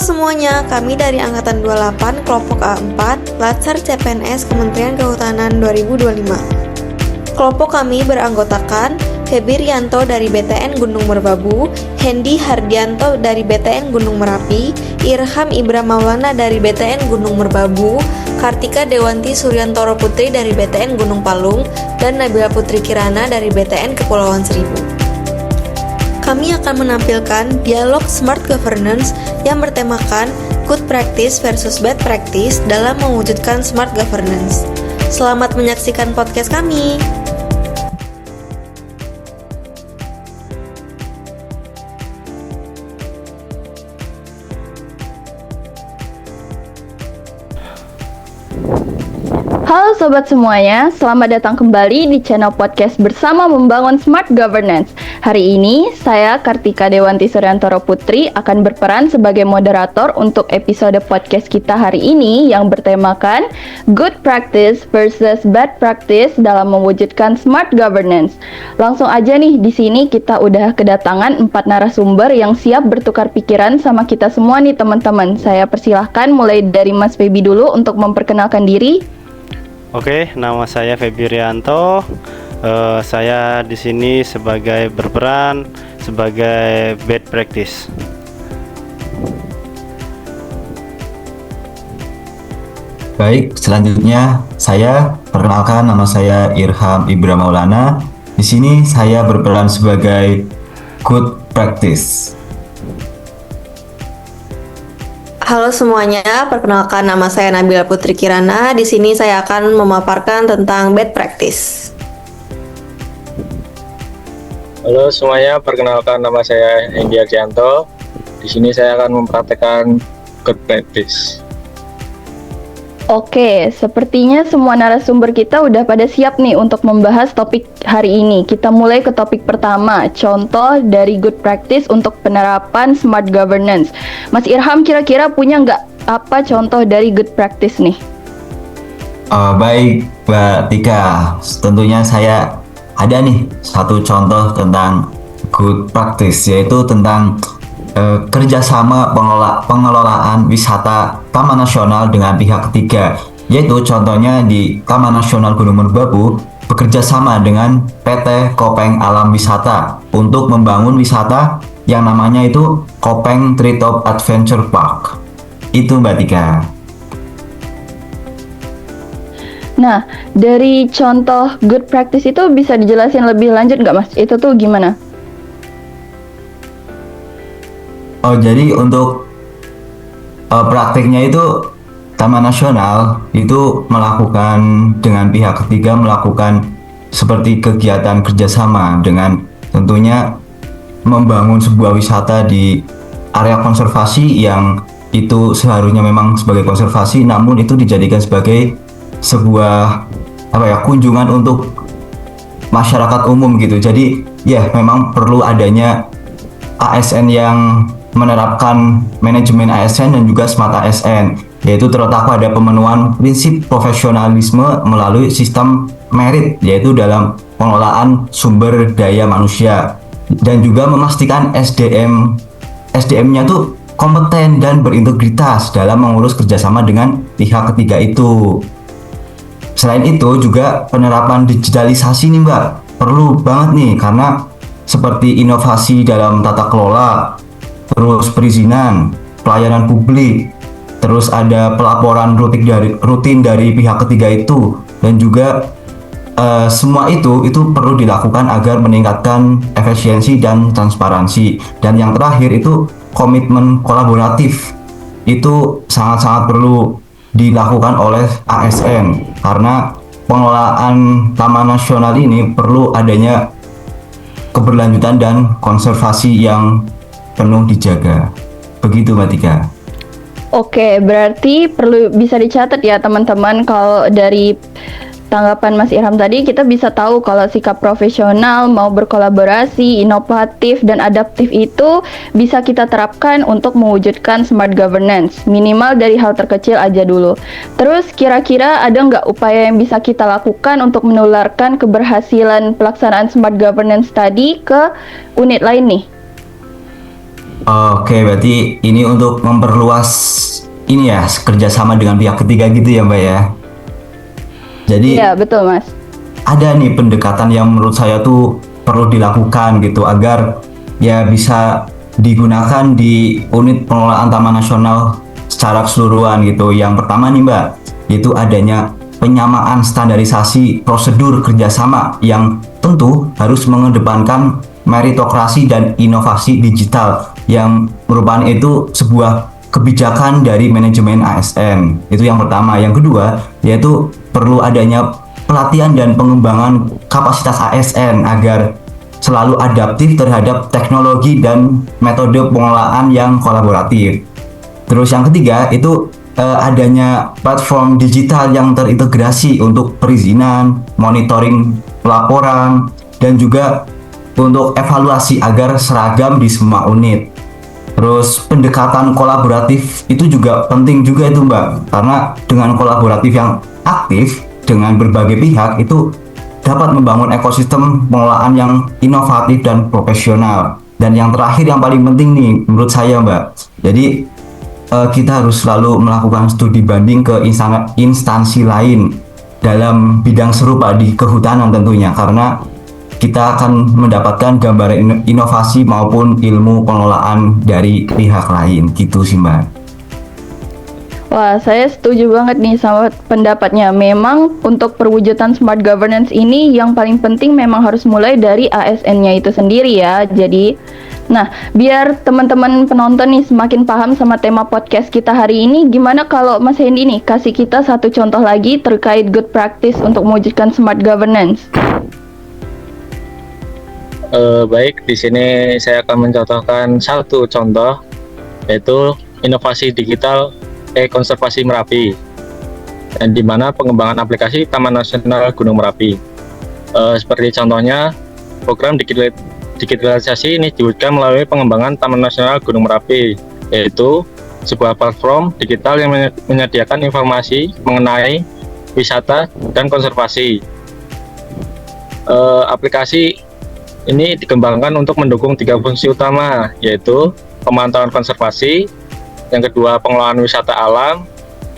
semuanya, kami dari Angkatan 28 Kelompok A4 Latsar CPNS Kementerian Kehutanan 2025. Kelompok kami beranggotakan Febi Rianto dari BTN Gunung Merbabu, Hendy Hardianto dari BTN Gunung Merapi, Irham Ibra Maulana dari BTN Gunung Merbabu, Kartika Dewanti Suryantoro Putri dari BTN Gunung Palung, dan Nabila Putri Kirana dari BTN Kepulauan Seribu. Kami akan menampilkan dialog Smart Governance yang bertemakan Good Practice versus Bad Practice dalam mewujudkan Smart Governance. Selamat menyaksikan podcast kami. Halo sobat semuanya, selamat datang kembali di channel podcast bersama membangun Smart Governance. Hari ini, saya Kartika Dewanti Suryantoro Putri akan berperan sebagai moderator untuk episode podcast kita hari ini yang bertemakan Good Practice versus Bad Practice dalam mewujudkan Smart Governance. Langsung aja nih, di sini kita udah kedatangan 4 narasumber yang siap bertukar pikiran sama kita semua nih teman-teman. Saya persilahkan mulai dari Mas Febi dulu untuk memperkenalkan diri. Oke, nama saya Febi Rianto. Saya di sini berperan sebagai bad practice. Baik, selanjutnya saya perkenalkan, nama saya Irham Ibra Maulana. Di sini saya berperan sebagai good practice. Halo semuanya, perkenalkan nama saya Nabila Putri Kirana. Di sini saya akan memaparkan tentang bad practice. Halo semuanya, perkenalkan nama saya Hendy Hardianto. Di sini saya akan mempraktekkan good practice. Oke, sepertinya semua narasumber kita udah pada siap nih untuk membahas topik hari ini. Kita mulai ke topik pertama, contoh dari good practice untuk penerapan smart governance. Mas Irham kira-kira punya nggak apa contoh dari good practice nih? Baik, Mbak Tika. Tentunya saya ada nih satu contoh tentang good practice, yaitu tentang kerjasama pengelolaan wisata Taman Nasional dengan pihak ketiga, yaitu contohnya di Taman Nasional Gunung Merbabu bekerja sama dengan PT Kopeng Alam Wisata untuk membangun wisata yang namanya itu Kopeng Treetop Adventure Park. Itu Mbak Tika. Nah, dari contoh good practice itu bisa dijelasin lebih lanjut nggak Mas? Itu tuh gimana? Oh, jadi untuk praktiknya itu Taman Nasional itu melakukan dengan pihak ketiga melakukan seperti kegiatan kerjasama dengan tentunya membangun sebuah wisata di area konservasi yang itu seharusnya memang sebagai konservasi, namun itu dijadikan sebagai sebuah kunjungan untuk masyarakat umum gitu. Jadi ya memang perlu adanya ASN yang menerapkan manajemen ASN dan juga smart ASN, yaitu terletak pada pemenuhan prinsip profesionalisme melalui sistem merit, yaitu dalam pengelolaan sumber daya manusia, dan juga memastikan SDM-nya tuh kompeten dan berintegritas dalam mengurus kerjasama dengan pihak ketiga itu. Selain itu juga penerapan digitalisasi nih Mbak, perlu banget nih karena seperti inovasi dalam tata kelola, terus perizinan, pelayanan publik, terus ada pelaporan rutin dari pihak ketiga itu, dan juga semua itu perlu dilakukan agar meningkatkan efisiensi dan transparansi. Dan yang terakhir itu komitmen kolaboratif, itu sangat-sangat perlu dilakukan oleh ASN karena pengelolaan Taman Nasional ini perlu adanya keberlanjutan dan konservasi yang penuh dijaga. Begitu Mbak Tika. Oke, berarti perlu bisa dicatat ya teman-teman, kalau dari tanggapan Mas Irham tadi kita bisa tahu kalau sikap profesional, mau berkolaborasi, inovatif, dan adaptif itu bisa kita terapkan untuk mewujudkan smart governance, minimal dari hal terkecil aja dulu. Terus kira-kira ada nggak upaya yang bisa kita lakukan untuk menularkan keberhasilan pelaksanaan smart governance tadi ke unit lain nih? Oke, berarti ini untuk memperluas ini ya kerjasama dengan pihak ketiga gitu ya Mbak ya. Jadi Iya, betul Mas. ada nih pendekatan yang menurut saya tuh perlu dilakukan gitu agar ya bisa digunakan di unit pengelolaan Taman Nasional secara keseluruhan gitu. Yang pertama nih Mbak, itu adanya penyamaan standarisasi prosedur kerjasama yang tentu harus mengedepankan meritokrasi dan inovasi digital yang merupakan itu sebuah kebijakan dari manajemen ASN. Itu yang pertama. Yang kedua, yaitu perlu adanya pelatihan dan pengembangan kapasitas ASN agar selalu adaptif terhadap teknologi dan metode pengelolaan yang kolaboratif. Terus yang ketiga itu adanya platform digital yang terintegrasi untuk perizinan, monitoring pelaporan, dan juga untuk evaluasi agar seragam di semua unit. Terus pendekatan kolaboratif itu juga penting juga itu Mbak, karena dengan kolaboratif yang aktif dengan berbagai pihak itu dapat membangun ekosistem pengelolaan yang inovatif dan profesional. Dan yang terakhir yang paling penting nih menurut saya Mbak, jadi kita harus selalu melakukan studi banding ke instansi lain dalam bidang serupa di kehutanan tentunya, karena kita akan mendapatkan gambaran inovasi maupun ilmu pengelolaan dari pihak lain gitu sih Mbak. Wah, saya setuju banget nih sama pendapatnya. Memang untuk perwujudan smart governance ini yang paling penting memang harus mulai dari ASN-nya itu sendiri ya. Jadi, nah, biar teman-teman penonton nih semakin paham sama tema podcast kita hari ini, gimana kalau Mas Hendy nih kasih kita satu contoh lagi terkait good practice untuk mewujudkan smart governance? Baik, di sini saya akan mencontohkan satu contoh, yaitu inovasi digital konservasi Merapi, dan di mana pengembangan aplikasi Taman Nasional Gunung Merapi. Seperti contohnya, program digitalisasi ini diwujudkan melalui pengembangan Taman Nasional Gunung Merapi, yaitu sebuah platform digital yang menyediakan informasi mengenai wisata dan konservasi. Aplikasi ini dikembangkan untuk mendukung 3 fungsi utama, yaitu pemantauan konservasi, yang kedua pengelolaan wisata alam,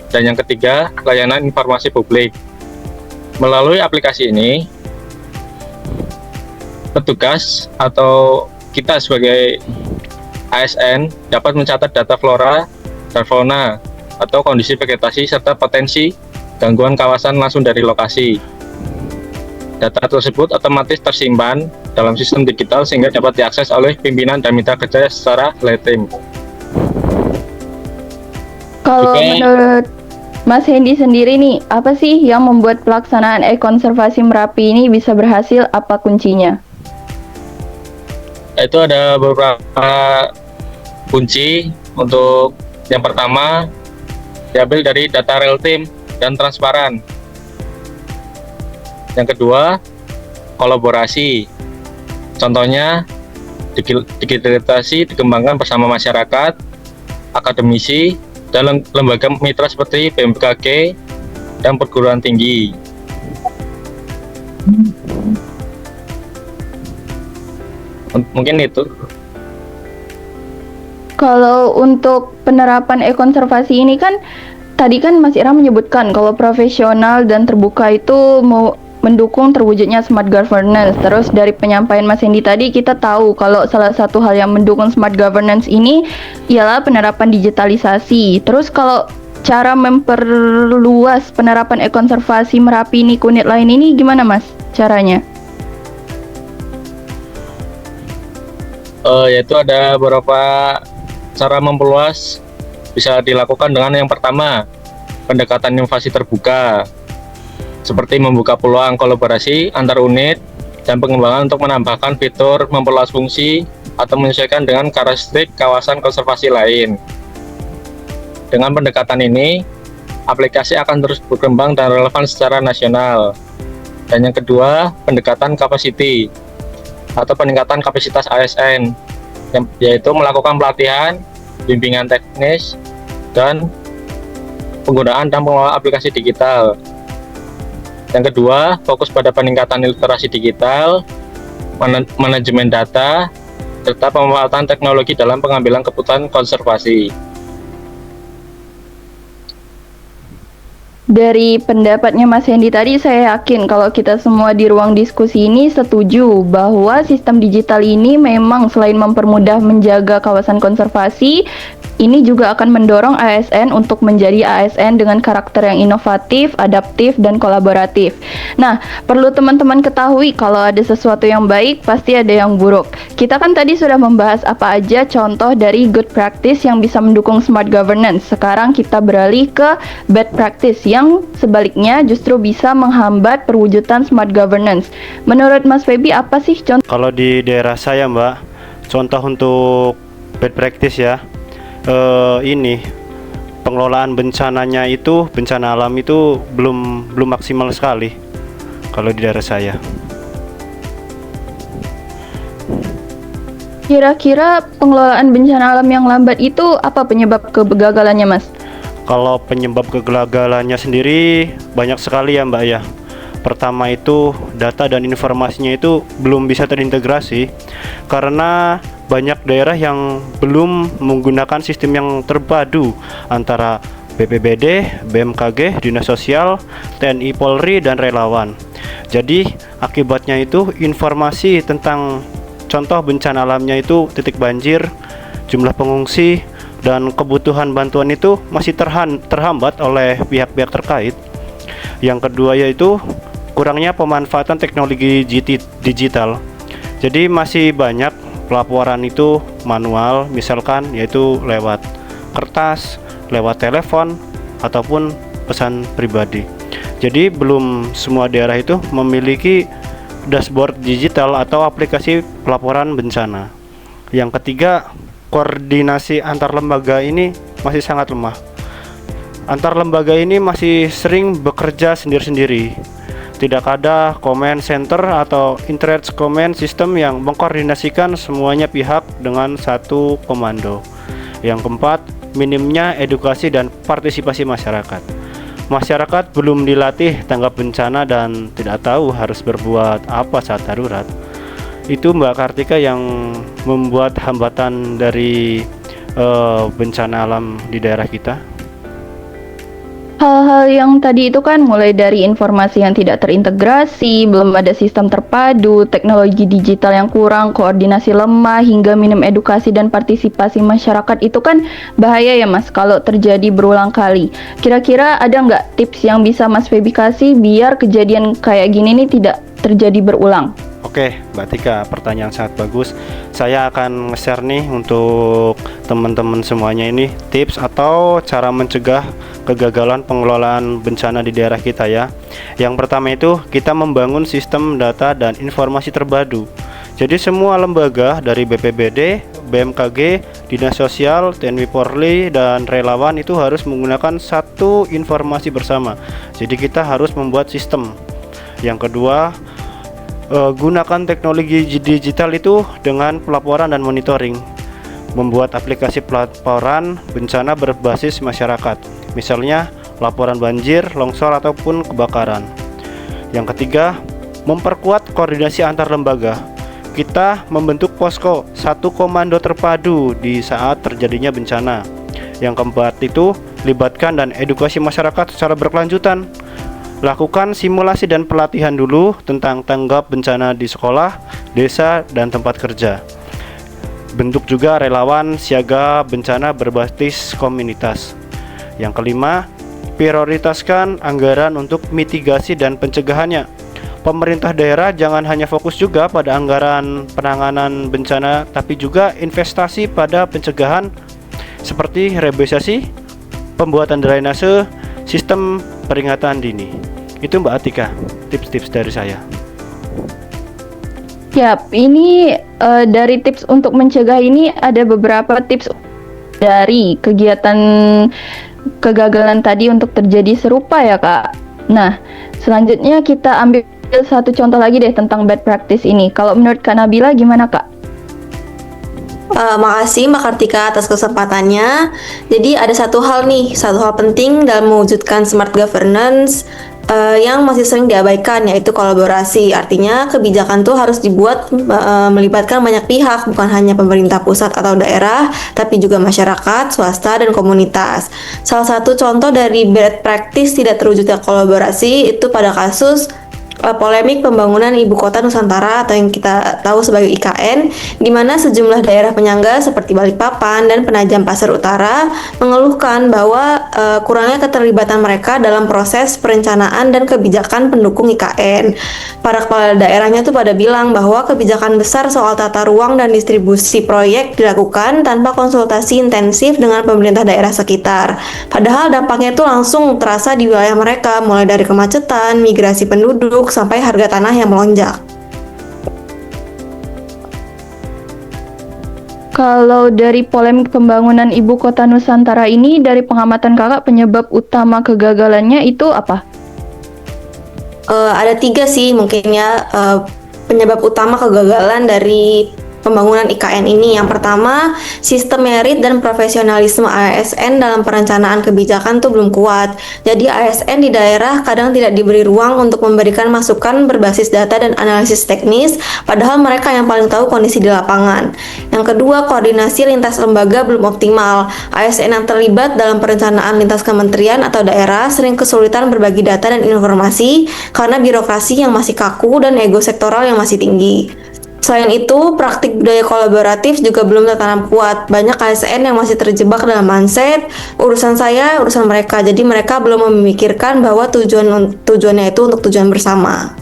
dan yang ketiga layanan informasi publik. Melalui aplikasi ini, petugas atau kita sebagai ASN dapat mencatat data flora dan fauna atau kondisi vegetasi serta potensi gangguan kawasan langsung dari lokasi. Data tersebut otomatis tersimpan dalam sistem digital sehingga dapat diakses oleh pimpinan dan mitra kerja secara real time. Kalau Oke. menurut Mas Hendy sendiri nih, apa sih yang membuat pelaksanaan konservasi Merapi ini bisa berhasil? Apa kuncinya? Itu ada beberapa kunci. Untuk yang pertama, diambil dari data real time dan transparan. Yang kedua, kolaborasi. Contohnya, digitalisasi dikembangkan bersama masyarakat, akademisi, dan lembaga mitra seperti BMKG dan perguruan tinggi. Mungkin itu. Kalau untuk penerapan konservasi ini kan, tadi kan Mas Ira menyebutkan kalau profesional dan terbuka itu mau mendukung terwujudnya smart governance. Terus dari penyampaian Mas Hendy tadi kita tahu kalau salah satu hal yang mendukung smart governance ini ialah penerapan digitalisasi. Terus kalau cara memperluas penerapan konservasi Merapi ini ke unit lain ini gimana Mas caranya? Yaitu ada beberapa cara memperluas. Bisa dilakukan dengan yang pertama, pendekatan inovasi terbuka, seperti membuka peluang kolaborasi antar unit dan pengembangan untuk menambahkan fitur memperluas fungsi atau menyesuaikan dengan karakteristik kawasan konservasi lain. Dengan pendekatan ini, aplikasi akan terus berkembang dan relevan secara nasional. Dan yang kedua, pendekatan capacity atau peningkatan kapasitas ASN, yaitu melakukan pelatihan, bimbingan teknis, dan penggunaan dan pengelolaan aplikasi digital. Yang kedua, fokus pada peningkatan literasi digital, manajemen data, serta pemanfaatan teknologi dalam pengambilan keputusan konservasi. Dari pendapatnya Mas Hendy tadi, saya yakin kalau kita semua di ruang diskusi ini setuju bahwa sistem digital ini memang selain mempermudah menjaga kawasan konservasi, ini juga akan mendorong ASN untuk menjadi ASN dengan karakter yang inovatif, adaptif, dan kolaboratif. Nah, perlu teman-teman ketahui kalau ada sesuatu yang baik, pasti ada yang buruk. Kita kan tadi sudah membahas apa aja contoh dari good practice yang bisa mendukung smart governance. Sekarang kita beralih ke bad practice yang sebaliknya justru bisa menghambat perwujudan smart governance. Menurut Mas Feby, apa sih contoh? Kalau di daerah saya Mbak, contoh untuk bad practice ya, ini pengelolaan bencananya itu, bencana alam itu belum maksimal sekali kalau di daerah saya. Kira-kira pengelolaan bencana alam yang lambat itu apa penyebab kegagalannya, Mas? Kalau penyebab kegagalannya sendiri banyak sekali ya Mbak ya. Pertama itu data dan informasinya itu belum bisa terintegrasi karena banyak daerah yang belum menggunakan sistem yang terpadu antara BPBD, BMKG, Dinas Sosial, TNI Polri, dan relawan. Jadi akibatnya itu informasi tentang contoh bencana alamnya itu titik banjir, jumlah pengungsi, dan kebutuhan bantuan itu masih terhambat oleh pihak-pihak terkait. Yang kedua yaitu kurangnya pemanfaatan teknologi digital. Jadi masih banyak pelaporan itu manual, misalkan yaitu lewat kertas, lewat telepon, ataupun pesan pribadi. Jadi belum semua daerah itu memiliki dashboard digital atau aplikasi pelaporan bencana. Yang ketiga, koordinasi antar lembaga ini masih sangat lemah. Antar lembaga ini masih sering bekerja sendiri-sendiri. Tidak ada command center atau internet command system yang mengkoordinasikan semuanya pihak dengan satu komando. Yang keempat, minimnya edukasi dan partisipasi masyarakat. Masyarakat belum dilatih tanggap bencana dan tidak tahu harus berbuat apa saat darurat. Itu Mbak Kartika yang membuat hambatan dari bencana alam di daerah kita. Hal-hal yang tadi itu kan mulai dari informasi yang tidak terintegrasi, belum ada sistem terpadu, teknologi digital yang kurang, koordinasi lemah, hingga minim edukasi dan partisipasi masyarakat. Itu kan bahaya ya Mas kalau terjadi berulang kali. Kira-kira ada nggak tips yang bisa Mas Feby kasih biar kejadian kayak gini nih tidak terjadi berulang? Oke, Mbak Tika, pertanyaan sangat bagus. Saya akan nge-share nih untuk teman-teman semuanya ini tips atau cara mencegah kegagalan pengelolaan bencana di daerah kita ya. Yang pertama itu kita membangun sistem data dan informasi terpadu. Jadi semua lembaga dari BPBD, BMKG, Dinas Sosial, TNI Polri, dan relawan itu harus menggunakan satu informasi bersama. Jadi kita harus membuat sistem. Yang kedua, gunakan teknologi digital itu dengan pelaporan dan monitoring. Membuat aplikasi pelaporan bencana berbasis masyarakat, misalnya laporan banjir, longsor, ataupun kebakaran. Yang ketiga, memperkuat koordinasi antar lembaga. Kita membentuk posko, satu komando terpadu di saat terjadinya bencana. Yang keempat itu, libatkan dan edukasi masyarakat secara berkelanjutan. Lakukan simulasi dan pelatihan dulu tentang tanggap bencana di sekolah, desa, dan tempat kerja. Bentuk juga relawan siaga bencana berbasis komunitas. Yang kelima, prioritaskan anggaran untuk mitigasi dan pencegahannya. Pemerintah daerah jangan hanya fokus juga pada anggaran penanganan bencana, tapi juga investasi pada pencegahan seperti rehabilitasi, pembuatan drainase, sistem peringatan dini. Itu Mbak Atika, tips-tips dari saya. Yap, ini dari tips untuk mencegah ini ada beberapa tips dari kegiatan kegagalan tadi untuk terjadi serupa ya Kak. Nah, selanjutnya kita ambil satu contoh lagi deh tentang bad practice ini. Kalau menurut Kak Nabila gimana Kak? Makasih Mbak Kartika atas kesempatannya. Jadi ada satu hal penting dalam mewujudkan smart governance, yang masih sering diabaikan, yaitu kolaborasi. Artinya kebijakan tuh harus dibuat melibatkan banyak pihak, bukan hanya pemerintah pusat atau daerah, tapi juga masyarakat, swasta, dan komunitas. Salah satu contoh dari bad practice tidak terwujudnya kolaborasi itu pada kasus polemik pembangunan Ibu Kota Nusantara atau yang kita tahu sebagai IKN, di mana sejumlah daerah penyangga seperti Balikpapan dan Penajam Pasir Utara mengeluhkan bahwa kurangnya keterlibatan mereka dalam proses perencanaan dan kebijakan pendukung IKN. Para kepala daerahnya tuh pada bilang bahwa kebijakan besar soal tata ruang dan distribusi proyek dilakukan tanpa konsultasi intensif dengan pemerintah daerah sekitar. Padahal dampaknya itu langsung terasa di wilayah mereka, mulai dari kemacetan, migrasi penduduk, sampai harga tanah yang melonjak. Kalau dari polemik pembangunan Ibu Kota Nusantara ini, dari pengamatan kakak, penyebab utama kegagalannya itu apa? Ada 3 sih mungkin ya penyebab utama kegagalan dari pembangunan IKN ini. Yang pertama, sistem merit dan profesionalisme ASN dalam perencanaan kebijakan tuh belum kuat. Jadi ASN di daerah kadang tidak diberi ruang untuk memberikan masukan berbasis data dan analisis teknis, padahal mereka yang paling tahu kondisi di lapangan. Yang kedua, koordinasi lintas lembaga belum optimal. ASN yang terlibat dalam perencanaan lintas kementerian atau daerah sering kesulitan berbagi data dan informasi karena birokrasi yang masih kaku dan ego sektoral yang masih tinggi. Selain itu, praktik budaya kolaboratif juga belum tertanam kuat. Banyak ASN yang masih terjebak dalam mindset urusan saya, urusan mereka. Jadi mereka belum memikirkan bahwa tujuannya itu untuk tujuan bersama.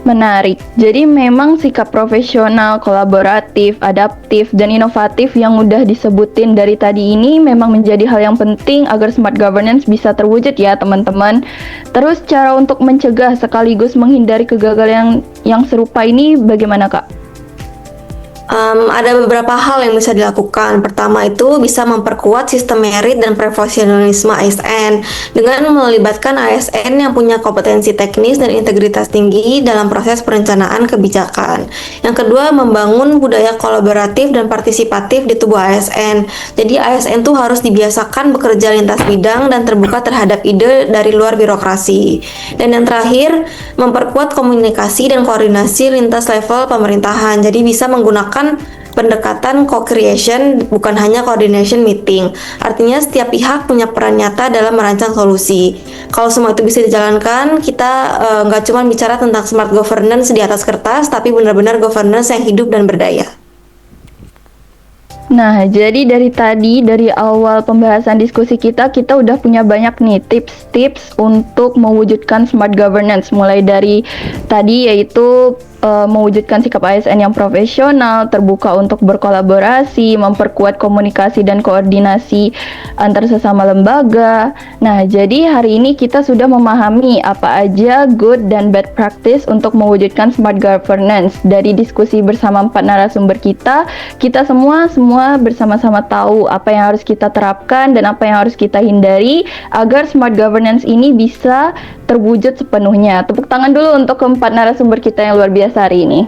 Menarik. Jadi memang sikap profesional, kolaboratif, adaptif, dan inovatif yang udah disebutin dari tadi ini memang menjadi hal yang penting agar smart governance bisa terwujud ya teman-teman. Terus cara untuk mencegah sekaligus menghindari kegagalan yang serupa ini bagaimana Kak? Ada beberapa hal yang bisa dilakukan. Pertama itu bisa memperkuat sistem merit dan profesionalisme ASN dengan melibatkan ASN yang punya kompetensi teknis dan integritas tinggi dalam proses perencanaan kebijakan. Yang kedua, membangun budaya kolaboratif dan partisipatif di tubuh ASN. Jadi ASN tuh harus dibiasakan bekerja lintas bidang dan terbuka terhadap ide dari luar birokrasi. Dan yang terakhir, memperkuat komunikasi dan koordinasi lintas level pemerintahan. Jadi bisa menggunakan pendekatan co-creation, bukan hanya coordination meeting. Artinya setiap pihak punya peran nyata dalam merancang solusi. Kalau semua itu bisa dijalankan, kita nggak cuma bicara tentang smart governance di atas kertas, tapi benar-benar governance yang hidup dan berdaya. Nah, jadi dari awal pembahasan diskusi kita udah punya banyak nih tips-tips untuk mewujudkan smart governance. Mulai dari tadi yaitu mewujudkan sikap ASN yang profesional, terbuka untuk berkolaborasi, memperkuat komunikasi dan koordinasi antar sesama lembaga. Nah, jadi hari ini kita sudah memahami apa aja good dan bad practice untuk mewujudkan smart governance. Dari diskusi bersama 4 narasumber kita semua bersama-sama tahu apa yang harus kita terapkan dan apa yang harus kita hindari agar smart governance ini bisa terwujud sepenuhnya. Tepuk tangan dulu untuk keempat narasumber kita yang luar biasa hari ini.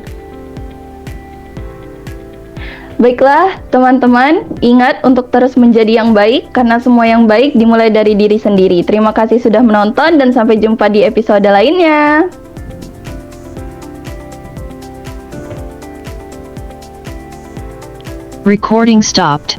Baiklah teman-teman, ingat untuk terus menjadi yang baik karena semua yang baik dimulai dari diri sendiri. Terima kasih sudah menonton dan sampai jumpa di episode lainnya. Recording stopped.